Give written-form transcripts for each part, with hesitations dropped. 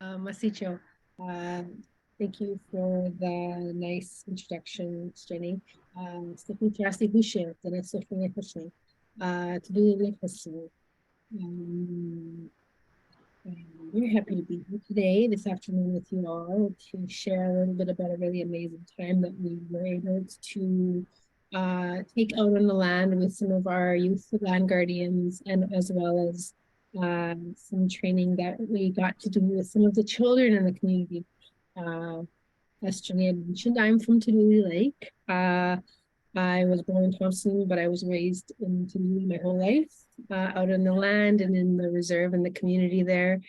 Masicho, thank you for the nice introduction, Jenny. Stephanie Thorassie Hushe, the next Stephanie Hushe, to do the history. I'm very happy to be here today, this afternoon with you all to share a little bit about a really amazing time that we were able to take out on the land with some of our youth land guardians, and as well as some training that we got to do with some of the children in the community. As Jenny had mentioned, I'm from Tululi Lake. I was born in Thompson, but I was raised in Tululi my whole life, out on the land and in the reserve and the community there.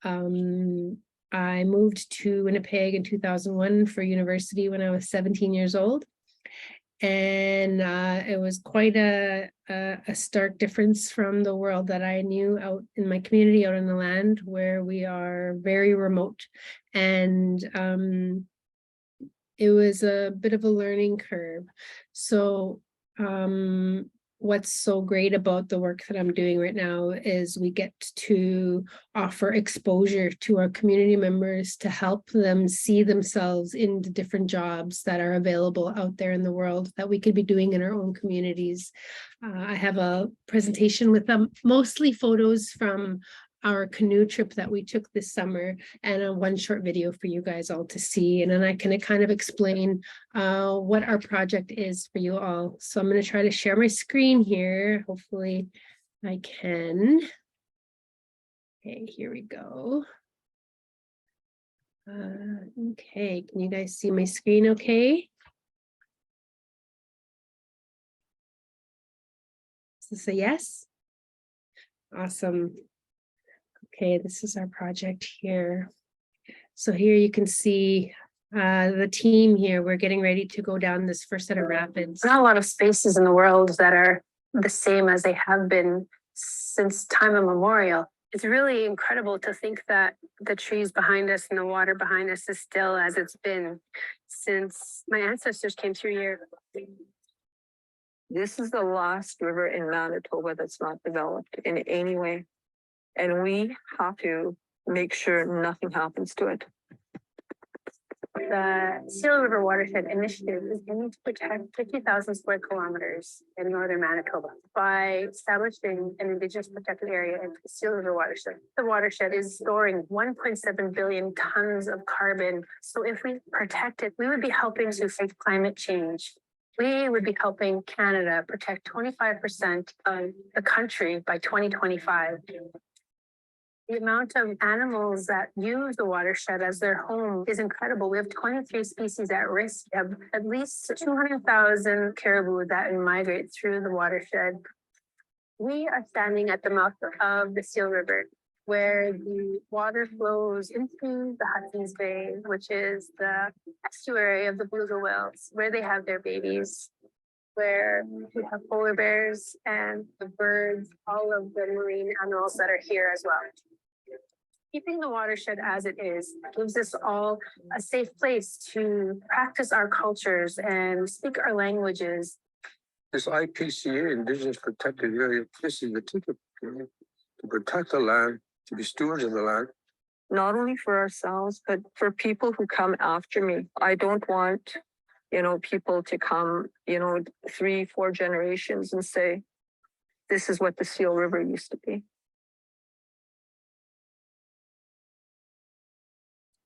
I moved to Winnipeg in 2001 for university when I was 17 years old. And it was quite a stark difference from the world that I knew out in my community, out on the land, where we are very remote. And it was a bit of a learning curve. So what's so great about the work that I'm doing right now is we get to offer exposure to our community members to help them see themselves in the different jobs that are available out there in the world that we could be doing in our own communities. I have a presentation with mostly photos from our canoe trip that we took this summer, and one short video for you guys all to see, and then I can kind of explain what our project is for you all. So I'm going to try to share my screen here. Hopefully I can. Okay, here we go. Okay, can you guys see my screen okay? Is this a yes? Awesome. Okay, this is our project here. So here you can see the team here. We're getting ready to go down this first set of rapids. Not a lot of spaces in the world that are the same as they have been since time immemorial. It's really incredible to think that the trees behind us and the water behind us is still as it's been since my ancestors came through here. This is the last river in Manitoba that's not developed in any way. And we have to make sure nothing happens to it. The Seal River Watershed Initiative is aiming to protect 50,000 square kilometers in northern Manitoba by establishing an Indigenous protected area in the Seal River Watershed. The watershed is storing 1.7 billion tons of carbon. So if we protect it, we would be helping to fight climate change. We would be helping Canada protect 25% of the country by 2025. The amount of animals that use the watershed as their home is incredible. We have 23 species at risk. We have at least 200,000 caribou that migrate through the watershed. We are standing at the mouth of the Seal River, where the water flows into the Hudson's Bay, which is the estuary of the beluga whales, where they have their babies, where we have polar bears and the birds, all of the marine animals that are here as well. Keeping the watershed as it is gives us all a safe place to practice our cultures and speak our languages. This IPCA, Indigenous Protected Area, this is the ticket to protect the land, to be stewards of the land. Not only for ourselves, but for people who come after me. I don't want, people to come, 3-4 generations and say, this is what the Seal River used to be.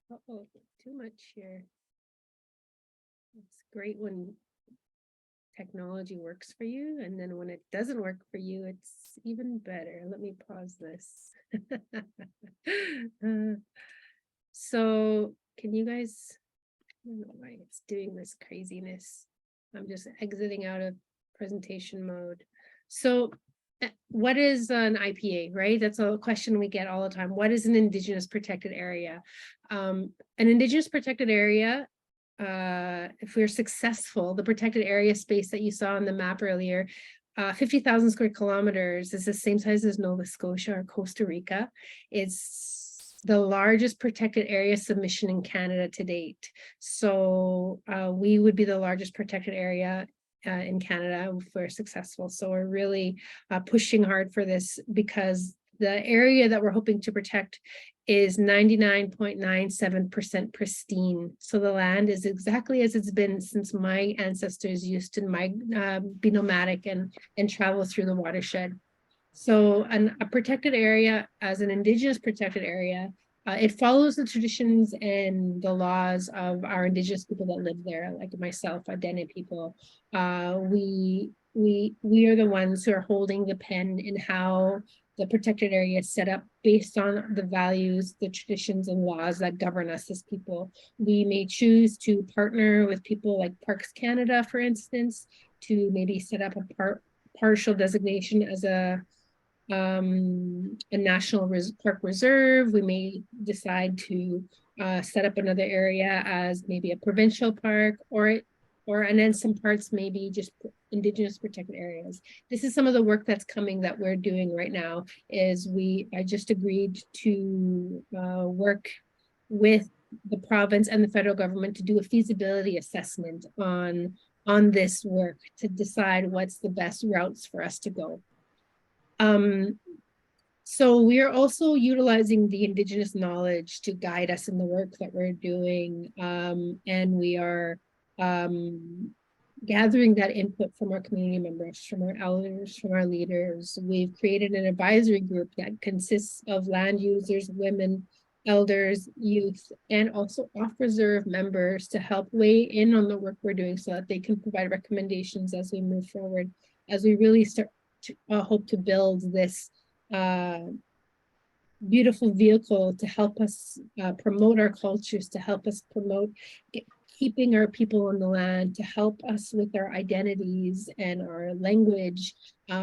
Uh-oh, too much here. It's great when technology works for you, and then when it doesn't work for you, it's even better. Let me pause this. So can you guys, I don't know why it's doing this craziness. I'm just exiting out of presentation mode. So what is an IPA, right? That's a question we get all the time. What is an Indigenous protected area? An Indigenous protected area, if we're successful, the protected area space that you saw on the map earlier, 50,000 square kilometers is the same size as Nova Scotia or Costa Rica. It's the largest protected area submission in Canada to date. So we would be the largest protected area in Canada if we're successful. So we're really pushing hard for this because the area that we're hoping to protect is 99.97% pristine. So the land is exactly as it's been since my ancestors used to be nomadic and travel through the watershed. So a protected area, as an Indigenous protected area, it follows the traditions and the laws of our Indigenous people that live there, like myself, Dene people. We are the ones who are holding the pen in how the protected area is set up based on the values, the traditions and laws that govern us as people. We may choose to partner with people like Parks Canada, for instance, to maybe set up a partial designation as a national park reserve. We may decide to set up another area as maybe a provincial park, and then some parts maybe just Indigenous protected areas. This is some of the work that's coming that we're doing right now. I just agreed to work with the province and the federal government to do a feasibility assessment on this work to decide what's the best routes for us to go. So we are also utilizing the Indigenous knowledge to guide us in the work that we're doing. And we are gathering that input from our community members, from our elders, from our leaders. We've created an advisory group that consists of land users, women, elders, youth, and also off-reserve members to help weigh in on the work we're doing so that they can provide recommendations as we move forward, as we really start to hope to build this beautiful vehicle to help us promote our cultures, to help us promote keeping our people on the land, to help us with our identities and our language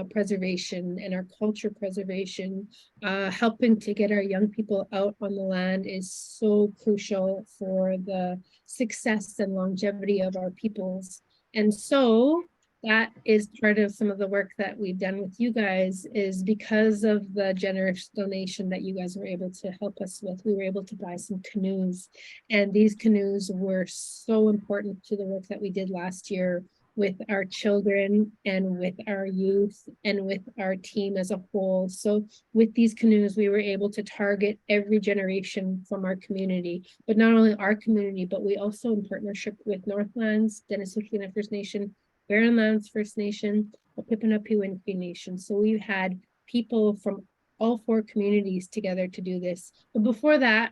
preservation and our culture preservation. Helping to get our young people out on the land is so crucial for the success and longevity of our peoples. And so that is part of some of the work that we've done with you guys, is because of the generous donation that you guys were able to help us with. We were able to buy some canoes, and these canoes were so important to the work that we did last year with our children and with our youth and with our team as a whole. So with these canoes, we were able to target every generation from our community, but not only our community, but we also, in partnership with Northlands, Denisookina First Nation, Barren Lands First Nation, the Pipinapiwin Cree Nation. So we had people from all 4 communities together to do this. But before that,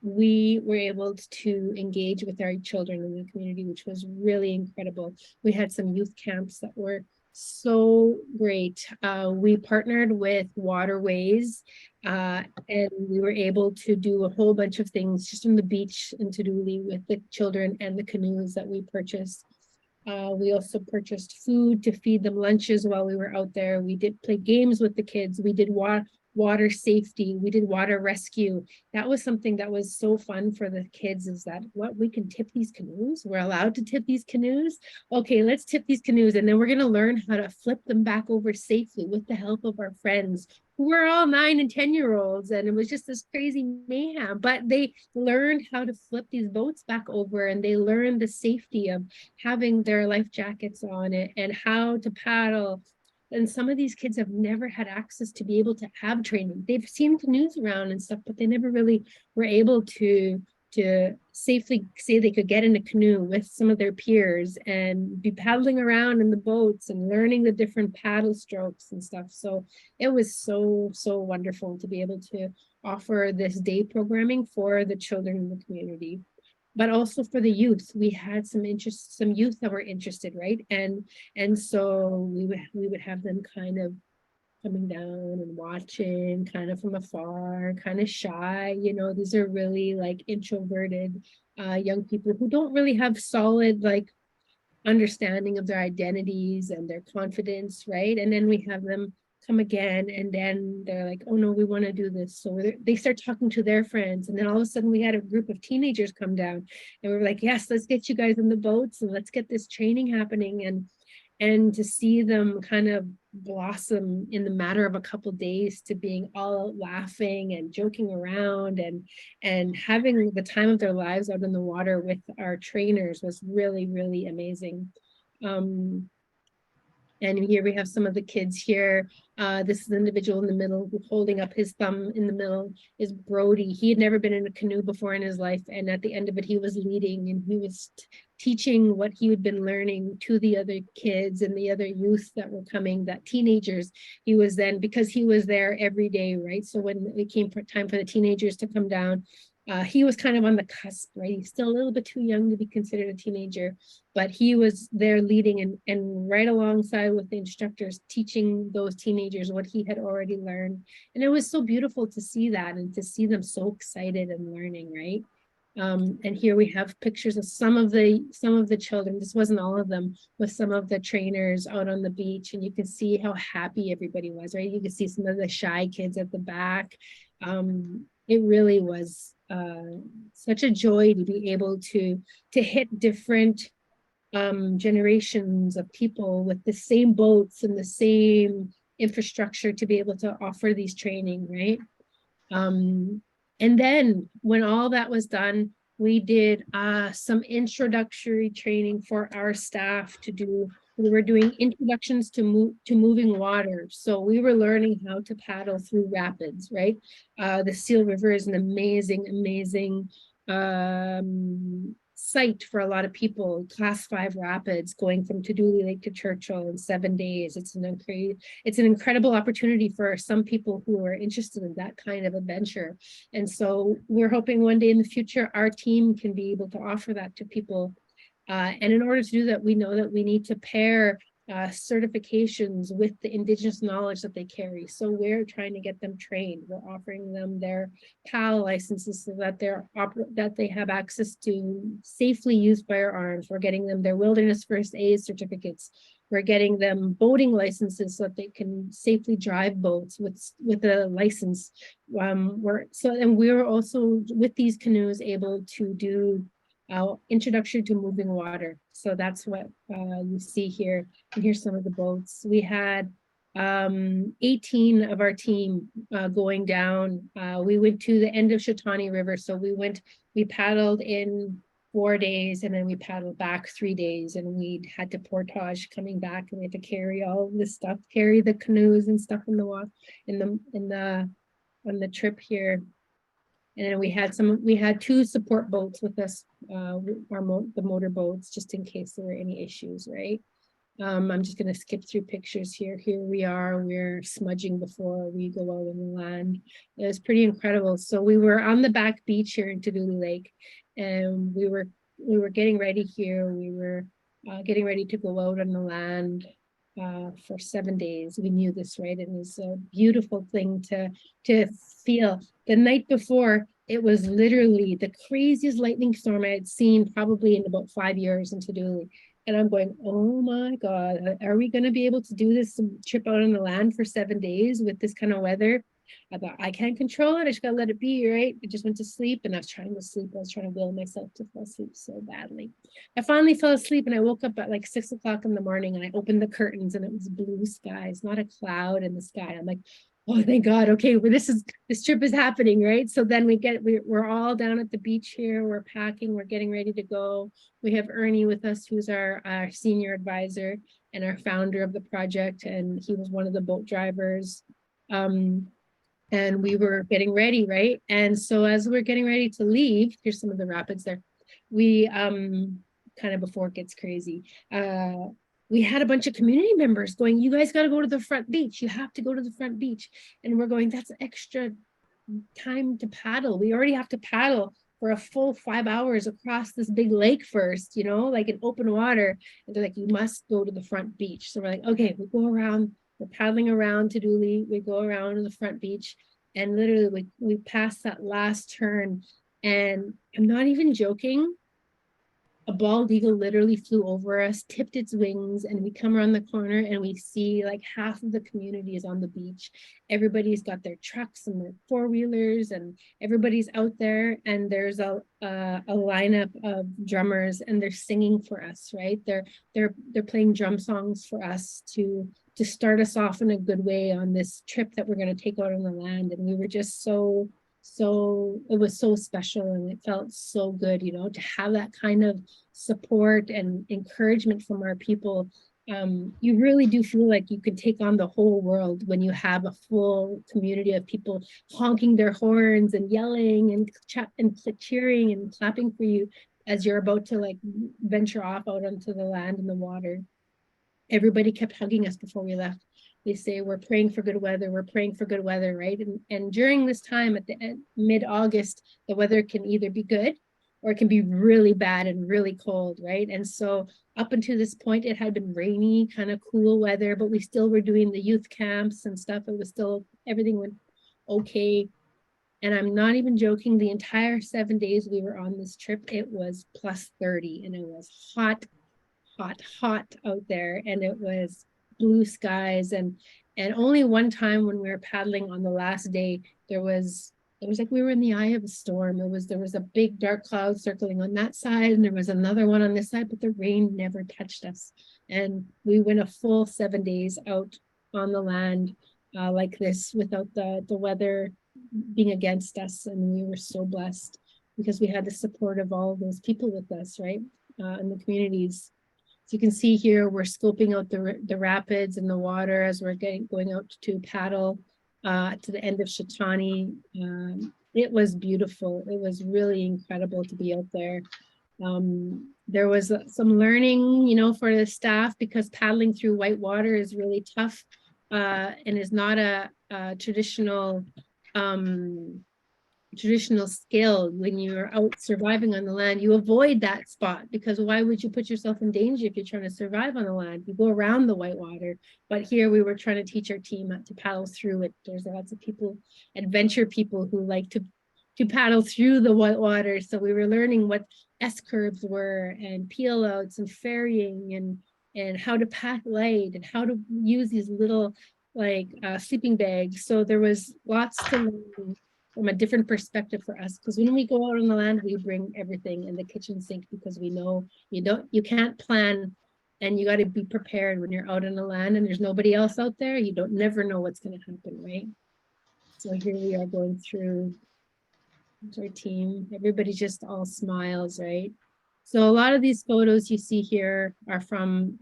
we were able to engage with our children in the community, which was really incredible. We had some youth camps that were so great. We partnered with Waterways and we were able to do a whole bunch of things just on the beach in Tuduli with the children and the canoes that we purchased. We also purchased food to feed them lunches while we were out there. We did play games with the kids. We did water safety. We did water rescue. That was something that was so fun for the kids, is that we can tip these canoes. We're allowed to tip these canoes. Okay, let's tip these canoes. And then we're going to learn how to flip them back over safely with the help of our friends, who were all 9 and 10-year-olds. And it was just this crazy mayhem, but they learned how to flip these boats back over, and they learned the safety of having their life jackets on it and how to paddle. And some of these kids have never had access to be able to have training. They've seen canoes around and stuff, but they never really were able to safely say they could get in a canoe with some of their peers and be paddling around in the boats and learning the different paddle strokes and stuff. So it was so wonderful to be able to offer this day programming for the children in the community, but also for the youth. We had some youth that were interested, right? And so we would have them kind of coming down and watching kind of from afar, kind of shy. You know, these are really like introverted young people who don't really have solid like understanding of their identities and their confidence, right? And then we have them come again, and then they're like, oh no, we want to do this. So they start talking to their friends, and then all of a sudden we had a group of teenagers come down, and we were like, yes, let's get you guys in the boats and let's get this training happening. And to see them kind of blossom in the matter of a couple of days to being all laughing and joking around and having the time of their lives out in the water with our trainers was really amazing. And here we have some of the kids here. This is the individual in the middle holding up his thumb in the middle is Brody. He had never been in a canoe before in his life. And at the end of it, he was leading and he was teaching what he had been learning to the other kids and the other youth that were coming, that teenagers. He was then, because he was there every day, right? So when it came time for the teenagers to come down, he was kind of on the cusp, right? He's still a little bit too young to be considered a teenager, but he was there leading and right alongside with the instructors, teaching those teenagers what he had already learned. And it was so beautiful to see that and to see them so excited and learning, right? And here we have pictures of some of the children. This wasn't all of them, with some of the trainers out on the beach, and you can see how happy everybody was, right? You can see some of the shy kids at the back. It really was such a joy to be able to hit different generations of people with the same boats and the same infrastructure to be able to offer these training, right? And then when all that was done, we did some introductory training for our staff to do. We were doing introductions to moving water. So we were learning how to paddle through rapids, right? The Seal River is an amazing, amazing site for a lot of people. Class 5 rapids going from Tuduli Lake to Churchill in 7 days. It's an incredible opportunity for some people who are interested in that kind of adventure. And so we're hoping one day in the future, our team can be able to offer that to people. And in order to do that, we know that we need to pair certifications with the Indigenous knowledge that they carry. So we're trying to get them trained. We're offering them their PAL licenses so that they have access to safely used firearms. We're getting them their wilderness first aid certificates. We're getting them boating licenses so that they can safely drive boats with a license. We're also with these canoes able to do introduction to moving water. So that's what you see here. And here's some of the boats. We had 18 of our team going down. We went to the end of Shawnee River. So we paddled in 4 days and then we paddled back 3 days, and we had to portage coming back, and we had to carry all of this stuff, carry the canoes and stuff in the walk on the trip here. And then we had 2 support boats with us, the motor boats, just in case there were any issues, right? I'm just going to skip through pictures here. Here we are, we're smudging before we go out on the land. It was pretty incredible. So we were on the back beach here in Tuduli Lake, and we were getting ready here. We were getting ready to go out on the land for 7 days. We knew this, right? It was a beautiful thing to feel. The night before, it was literally the craziest lightning storm I had seen probably in about 5 years in Tuduli. And I'm going, oh my God, are we going to be able to do this trip out on the land for 7 days with this kind of weather? I thought, I can't control it. I just got to let it be, right? I just went to sleep, and I was trying to sleep. I was trying to will myself to fall asleep so badly. I finally fell asleep, and I woke up at like 6 o'clock in the morning, and I opened the curtains, and it was blue skies, not a cloud in the sky. I'm like, oh, thank God. Okay, well, this trip is happening, right? So then we're all down at the beach here. We're packing, we're getting ready to go. We have Ernie with us, who's our senior advisor and our founder of the project. And he was one of the boat drivers. And we were getting ready, right? And so as we're getting ready to leave, here's some of the rapids there. We, kind of before it gets crazy, we had a bunch of community members going, you guys got to go to the front beach. You have to go to the front beach. And we're going, that's extra time to paddle. We already have to paddle for a full 5 hours across this big lake first, like in open water. And they're like, you must go to the front beach. So we're like, okay, we go around, we're paddling around Tuduli. We go around to the front beach, and literally we pass that last turn. And I'm not even joking. A bald eagle literally flew over us, tipped its wings, and we come around the corner and we see like half of the community is on the beach. Everybody's got their trucks and their 4-wheelers, and everybody's out there, and there's a lineup of drummers, and they're singing for us, right? They're playing drum songs for us to start us off in a good way on this trip that we're going to take out on the land. And we were just so it was so special, and it felt so good, to have that kind of support and encouragement from our people you really do feel like you can take on the whole world when you have a full community of people honking their horns and yelling and cheering and clapping for you as you're about to like venture off out onto the land and the water. Everybody kept hugging us before we left. They say, we're praying for good weather. We're praying for good weather, right? And during this time at the mid-August, the weather can either be good or it can be really bad and really cold, right? And so up until this point, it had been rainy, kind of cool weather, but we still were doing the youth camps and stuff. It was still, everything went okay. And I'm not even joking, the entire 7 days we were on this trip, it was plus 30 and it was hot out there, and it was blue skies, and only one time when we were paddling on the last day, it was like we were in the eye of a storm. There was a big dark cloud circling on that side, and there was another one on this side, but the rain never touched us. And we went a full 7 days out on the land like this without the weather being against us, and we were so blessed because we had the support of all of those people with us, right? In the communities. So you can see here, we're scoping out the rapids and the water as we're going out to paddle to the end of Shatani. It was beautiful. It was really incredible to be out there. There was some learning, you know, for the staff because paddling through white water is really tough and is not a traditional skill. When you're out surviving on the land, you avoid that spot because why would you put yourself in danger if you're trying to survive on the land? You go around the white water. But here we were trying to teach our team to paddle through it. There's lots of people, adventure people who like to paddle through the white water. So we were learning what S-curves were and peel outs and ferrying and how to pack light and how to use these little like sleeping bags. So there was lots to learn from a different perspective for us, because when we go out on the land, we bring everything in the kitchen sink because we know you can't plan, and you got to be prepared when you're out on the land and there's nobody else out there. You don't never know what's going to happen, right? So here we are going through our team. Everybody just all smiles, right? So a lot of these photos you see here are from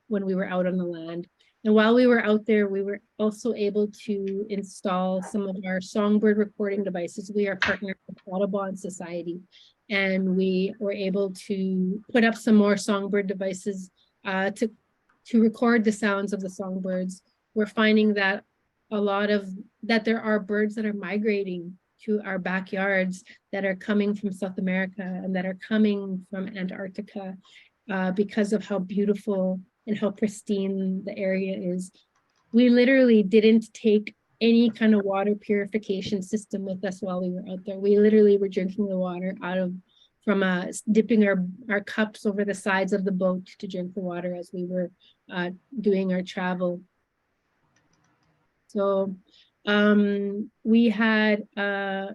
when we were out on the land. And while we were out there, we were also able to install some of our songbird recording devices. We are partnered with Audubon Society, and we were able to put up some more songbird devices to record the sounds of the songbirds. We're finding that there are birds that are migrating to our backyards that are coming from South America and that are coming from Antarctica because of how beautiful and how pristine the area is. We literally didn't take any kind of water purification system with us while we were out there. We literally were drinking the water from dipping our cups over the sides of the boat to drink the water as we were doing our travel. So we had a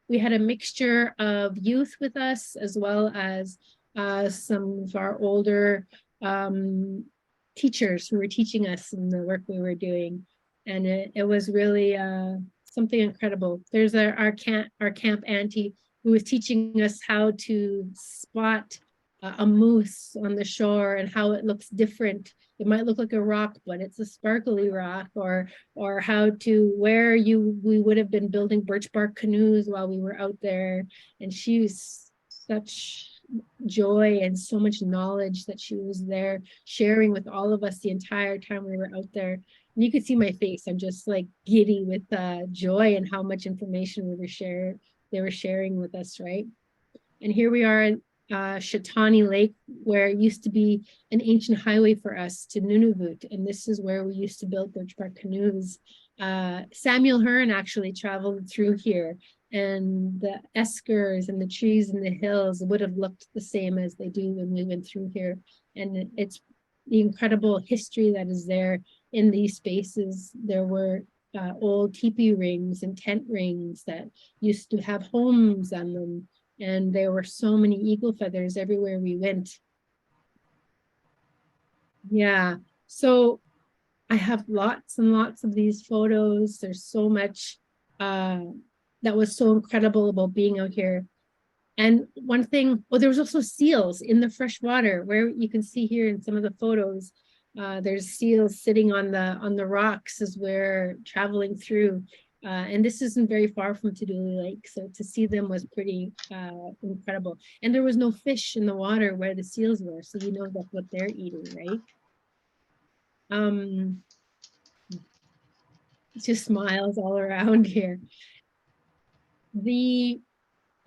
mixture of youth with us, as well as some of our older teachers who were teaching us in the work we were doing. And it was really something incredible. There's our camp auntie who was teaching us how to spot a moose on the shore and how it looks different. It might look like a rock, but it's a sparkly rock, or we would have been building birch bark canoes while we were out there. And she was such joy and so much knowledge that she was there sharing with all of us the entire time we were out there. And you could see my face. I'm just like giddy with joy and how much information they were sharing with us, right? And here we are in Shatani Lake, where it used to be an ancient highway for us to Nunavut. And this is where we used to build birch bark canoes. Samuel Hearn actually traveled through here, and the eskers and the trees and the hills would have looked the same as they do when we went through here. And it's the incredible history that is there in these spaces. There were old teepee rings and tent rings that used to have homes on them. And there were so many eagle feathers everywhere we went. Yeah, so I have lots and lots of these photos. There's so much that was so incredible about being out here. And one thing, there was also seals in the fresh water, where you can see here in some of the photos. There's seals sitting on the rocks as we're traveling through. And this isn't very far from Tuduli Lake, so to see them was pretty incredible. And there was no fish in the water where the seals were, so you know that's what they're eating, right? Just smiles all around here. The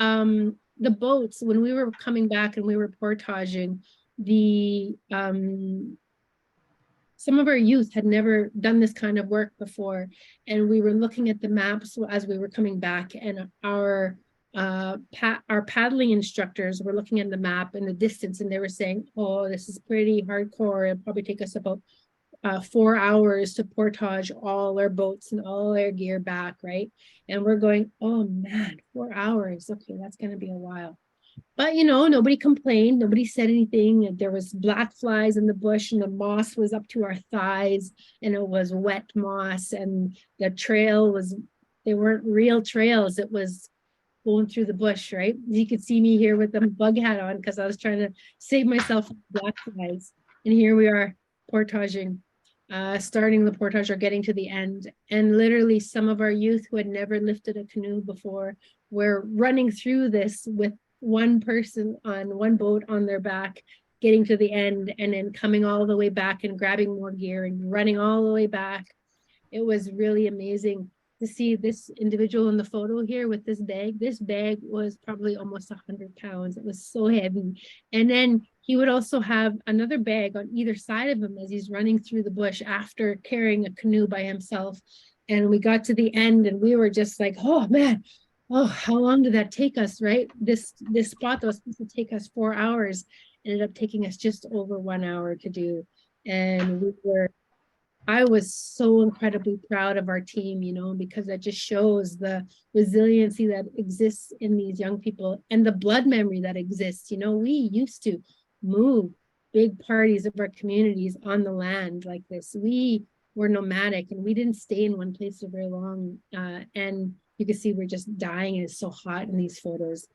boats, when we were coming back and we were portaging, some of our youth had never done this kind of work before, and we were looking at the maps as we were coming back, and our paddling instructors were looking at the map in the distance, and they were saying, oh, this is pretty hardcore. It'll probably take us about 4 hours to portage all our boats and all our gear back, right? And we're going, oh man, 4 hours. Okay, that's going to be a while. But you know, nobody complained, nobody said anything. There was black flies in the bush, and the moss was up to our thighs, and it was wet moss, and the trail was, they weren't real trails, it was going through the bush, right? You could see me here with the bug hat on because I was trying to save myself from black flies. And here we are portaging, starting the portage or getting to the end. And literally some of our youth who had never lifted a canoe before were running through this with one person on one boat on their back, getting to the end, and then coming all the way back and grabbing more gear and running all the way back. It was really amazing to see this individual in the photo here with this bag. This bag was probably almost 100 pounds. It was so heavy. And then he would also have another bag on either side of him as he's running through the bush after carrying a canoe by himself. And we got to the end and we were just like, oh man, oh, how long did that take us, right? This spot that was supposed to take us 4 hours ended up taking us just over 1 hour to do. And I was so incredibly proud of our team, you know, because that just shows the resiliency that exists in these young people and the blood memory that exists. You know, we used to move big parties of our communities on the land like this. We were nomadic and we didn't stay in one place for very long. And you can see we're just dying and it's so hot in these photos.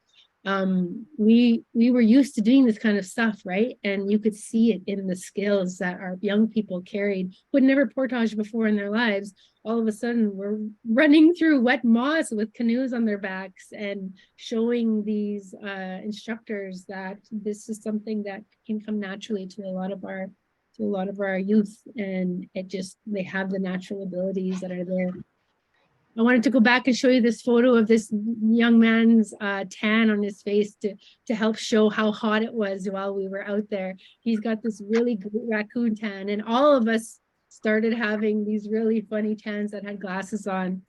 We were used to doing this kind of stuff, right? And you could see it in the skills that our young people carried who had never portaged before in their lives. All of a sudden we're running through wet moss with canoes on their backs and showing these instructors that this is something that can come naturally to a lot of our youth, and they have the natural abilities that are there. I wanted to go back and show you this photo of this young man's tan on his face to help show how hot it was while we were out there. He's got this really good raccoon tan, and all of us started having these really funny tans that had glasses on.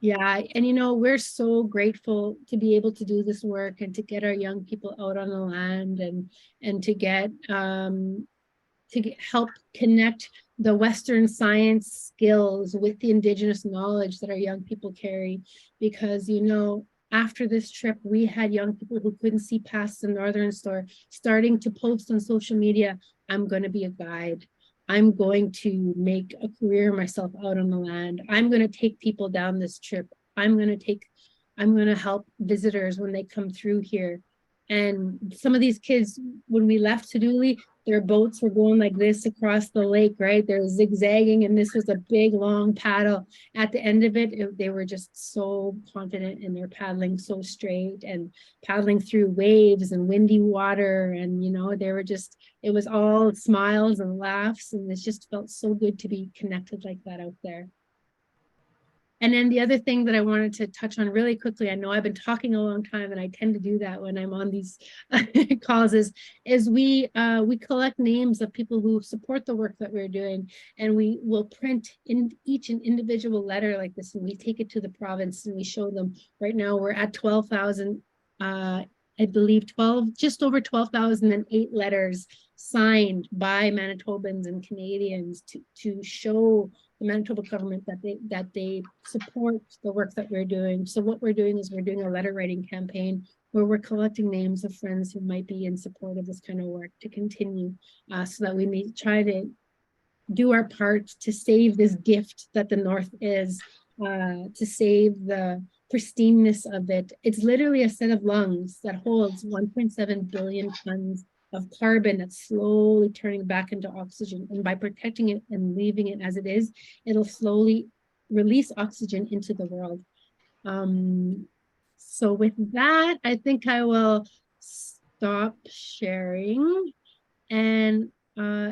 Yeah, and you know, we're so grateful to be able to do this work and to get our young people out on the land and to get help connect the Western science skills with the Indigenous knowledge that our young people carry. Because, you know, after this trip, we had young people who couldn't see past the Northern store starting to post on social media, I'm going to be a guide. I'm going to make a career myself out on the land. I'm going to take people down this trip. I'm going to help visitors when they come through here. And some of these kids, when we left Tuduli, their boats were going like this across the lake, right? They're zigzagging, and this was a big, long paddle. At the end of it, they were just so confident in their paddling, so straight and paddling through waves and windy water. And, you know, they were just, it was all smiles and laughs, and it just felt so good to be connected like that out there. And then the other thing that I wanted to touch on really quickly, I know I've been talking a long time and I tend to do that when I'm on these calls, is we collect names of people who support the work that we're doing, and we will print in each an individual letter like this, and we take it to the province and we show them. Right now we're at 12,000, I believe just over 12,008 letters signed by Manitobans and Canadians to show the Manitoba government that they support the work that we're doing. So what we're doing is we're doing a letter writing campaign where we're collecting names of friends who might be in support of this kind of work to continue, so that we may try to do our part to save this gift that the North is, to save the pristineness of it. It's literally a set of lungs that holds 1.7 billion tons of carbon that's slowly turning back into oxygen. And by protecting it and leaving it as it is, it'll slowly release oxygen into the world. So with that, I think I will stop sharing. And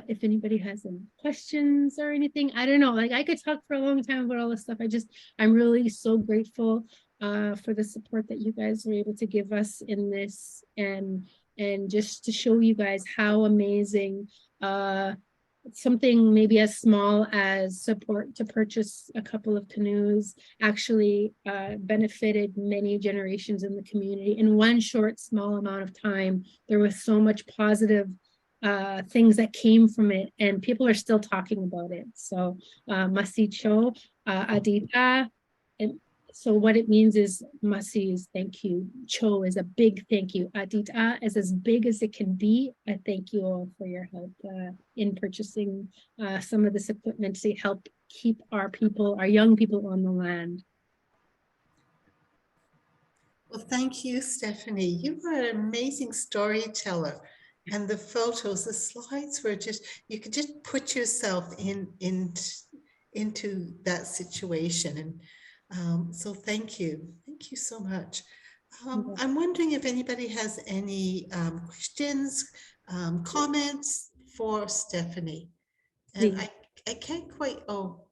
if anybody has any questions or anything, I don't know, like I could talk for a long time about all this stuff. I'm really so grateful for the support that you guys were able to give us in this, and just to show you guys how amazing something maybe as small as support to purchase a couple of canoes actually benefited many generations in the community. In one short, small amount of time, there was so much positive things that came from it, and people are still talking about it. So Masi Cho, Adita, and so what it means is Masi is thank you, Cho is a big thank you, Adita is as big as it can be. I thank you all for your help in purchasing some of this equipment to help keep our people, our young people on the land. Well, thank you, Stephanie. You were an amazing storyteller. And the photos, the slides were just, you could just put yourself into that situation. And so thank you. Thank you so much. I'm wondering if anybody has any questions, comments for Stephanie. And I can't quite, oh,